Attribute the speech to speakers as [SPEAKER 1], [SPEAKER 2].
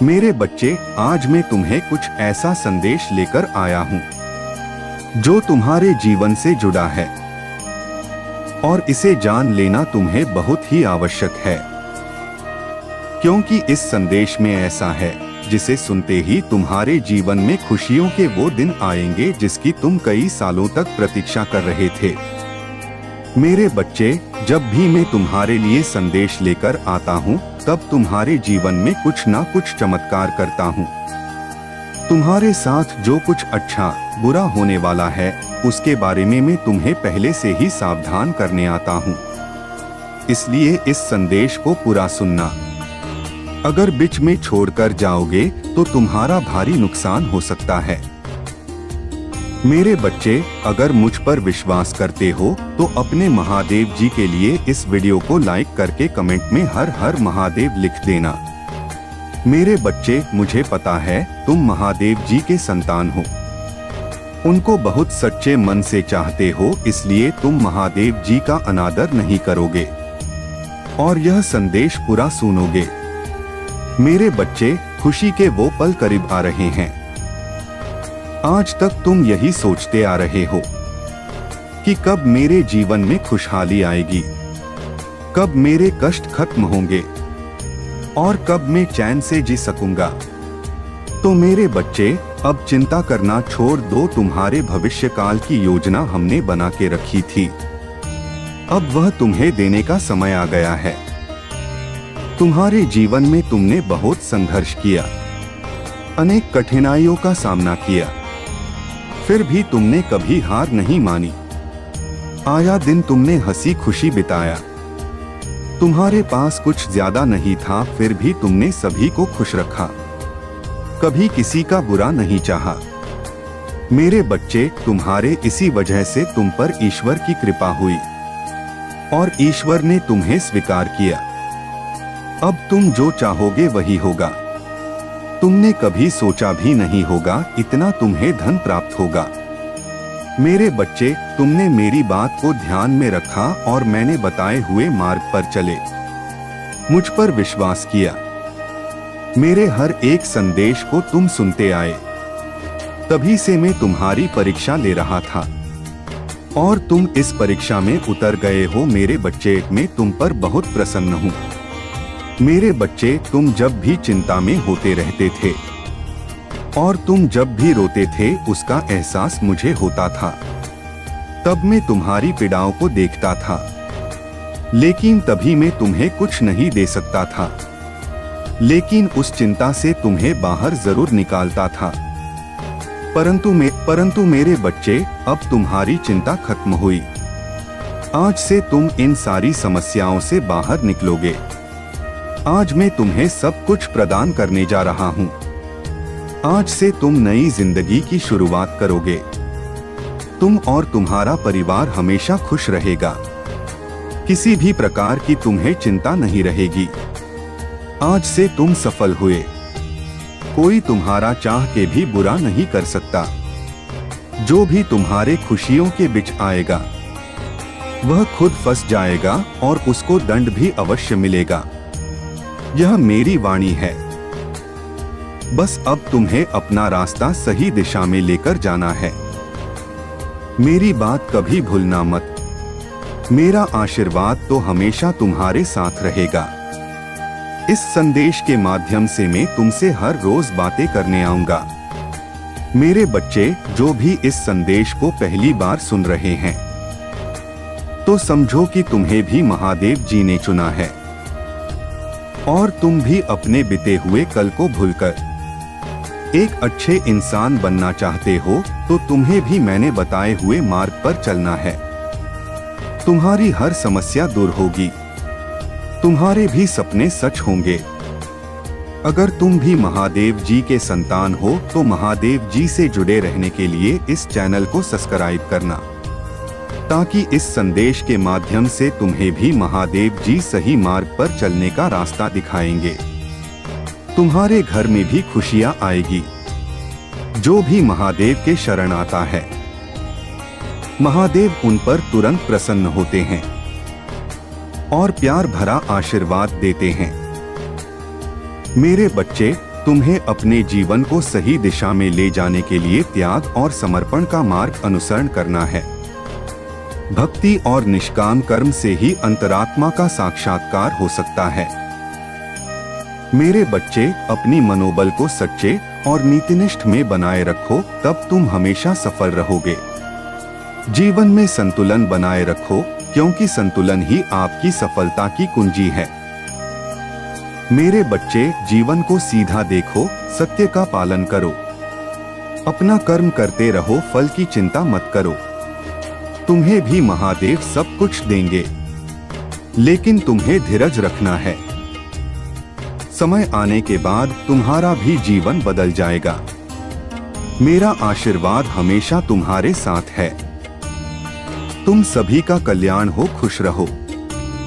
[SPEAKER 1] मेरे बच्चे, आज मैं तुम्हें कुछ ऐसा संदेश लेकर आया हूँ जो तुम्हारे जीवन से जुड़ा है और इसे जान लेना तुम्हें बहुत ही आवश्यक है, क्योंकि इस संदेश में ऐसा है जिसे सुनते ही तुम्हारे जीवन में खुशियों के वो दिन आएंगे जिसकी तुम कई सालों तक प्रतीक्षा कर रहे थे। मेरे बच्चे, जब भी मैं तुम्हारे लिए संदेश लेकर आता हूँ तब तुम्हारे जीवन में कुछ ना कुछ चमत्कार करता हूँ। तुम्हारे साथ जो कुछ अच्छा बुरा होने वाला है उसके बारे में मैं तुम्हें पहले से ही सावधान करने आता हूँ, इसलिए इस संदेश को पूरा सुनना। अगर बीच में छोड़कर जाओगे तो तुम्हारा भारी नुकसान हो सकता है। मेरे बच्चे, अगर मुझ पर विश्वास करते हो तो अपने महादेव जी के लिए इस वीडियो को लाइक करके कमेंट में हर हर महादेव लिख देना। मेरे बच्चे, मुझे पता है तुम महादेव जी के संतान हो, उनको बहुत सच्चे मन से चाहते हो, इसलिए तुम महादेव जी का अनादर नहीं करोगे और यह संदेश पूरा सुनोगे। मेरे बच्चे, खुशी के वो पल करीब आ रहे हैं। आज तक तुम यही सोचते आ रहे हो कि कब मेरे जीवन में खुशहाली आएगी, कब मेरे कष्ट खत्म होंगे और कब मैं चैन से जी सकूंगा। तो मेरे बच्चे, अब चिंता करना छोड़ दो। तुम्हारे भविष्य काल की योजना हमने बना के रखी थी, अब वह तुम्हें देने का समय आ गया है। तुम्हारे जीवन में तुमने बहुत संघर्ष किया, अनेक कठिनाइयों का सामना किया, फिर भी तुमने कभी हार नहीं मानी। आया दिन तुमने हंसी खुशी बिताया। तुम्हारे पास कुछ ज्यादा नहीं था, फिर भी तुमने सभी को खुश रखा, कभी किसी का बुरा नहीं चाहा। मेरे बच्चे, तुम्हारे इसी वजह से तुम पर ईश्वर की कृपा हुई और ईश्वर ने तुम्हें स्वीकार किया। अब तुम जो चाहोगे वही होगा। तुमने कभी सोचा भी नहीं होगा इतना तुम्हें धन प्राप्त होगा। मेरे बच्चे, तुमने मेरी बात को ध्यान में रखा और मैंने बताए हुए मार्ग पर चले, मुझ पर विश्वास किया। मेरे हर एक संदेश को तुम सुनते आए, तभी से मैं तुम्हारी परीक्षा ले रहा था और तुम इस परीक्षा में उतर गए हो। मेरे बच्चे, मैं तुम पर बहुत प्रसन्न हूँ। मेरे बच्चे, तुम जब भी चिंता में होते रहते थे और तुम जब भी रोते थे उसका एहसास मुझे होता था। तब मैं तुम्हारी पीड़ाओं को देखता था, लेकिन तभी मैं तुम्हें कुछ नहीं दे सकता था, लेकिन उस चिंता से तुम्हें बाहर जरूर निकालता था। परंतु मेरे बच्चे, अब तुम्हारी चिंता खत्म हुई। आज से तुम इन सारी समस्याओं से बाहर निकलोगे। आज मैं तुम्हें सब कुछ प्रदान करने जा रहा हूँ। आज से तुम नई जिंदगी की शुरुआत करोगे। तुम और तुम्हारा परिवार हमेशा खुश रहेगा। किसी भी प्रकार की तुम्हें चिंता नहीं रहेगी। आज से तुम सफल हुए। कोई तुम्हारा चाह के भी बुरा नहीं कर सकता। जो भी तुम्हारे खुशियों के बीच आएगा वह खुद फंस जाएगा और उसको दंड भी अवश्य मिलेगा। यह मेरी वाणी है। बस अब तुम्हें अपना रास्ता सही दिशा में लेकर जाना है। मेरी बात कभी भूलना मत। मेरा आशीर्वाद तो हमेशा तुम्हारे साथ रहेगा। इस संदेश के माध्यम से मैं तुमसे हर रोज बातें करने आऊंगा। मेरे बच्चे, जो भी इस संदेश को पहली बार सुन रहे हैं तो समझो कि तुम्हें भी महादेव जी ने चुना है और तुम भी अपने बीते हुए कल को भूलकर एक अच्छे इंसान बनना चाहते हो तो तुम्हें भी मैंने बताए हुए मार्ग पर चलना है। तुम्हारी हर समस्या दूर होगी, तुम्हारे भी सपने सच होंगे। अगर तुम भी महादेव जी के संतान हो तो महादेव जी से जुड़े रहने के लिए इस चैनल को सब्सक्राइब करना, ताकि इस संदेश के माध्यम से तुम्हें भी महादेव जी सही मार्ग पर चलने का रास्ता दिखाएंगे। तुम्हारे घर में भी खुशियां आएगी। जो भी महादेव के शरण आता है महादेव उन पर तुरंत प्रसन्न होते हैं और प्यार भरा आशीर्वाद देते हैं। मेरे बच्चे, तुम्हें अपने जीवन को सही दिशा में ले जाने के लिए त्याग और समर्पण का मार्ग अनुसरण करना है। भक्ति और निष्काम कर्म से ही अंतरात्मा का साक्षात्कार हो सकता है। मेरे बच्चे, अपनी मनोबल को सच्चे और नीतिनिष्ठ में बनाए रखो, तब तुम हमेशा सफल रहोगे। जीवन में संतुलन बनाए रखो, क्योंकि संतुलन ही आपकी सफलता की कुंजी है। मेरे बच्चे, जीवन को सीधा देखो, सत्य का पालन करो। अपना कर्म करते रहो, फल की चिंता मत करो। तुम्हें भी महादेव सब कुछ देंगे, लेकिन तुम्हें धीरज रखना है। समय आने के बाद तुम्हारा भी जीवन बदल जाएगा। मेरा आशीर्वाद हमेशा तुम्हारे साथ है। तुम सभी का कल्याण हो, खुश रहो।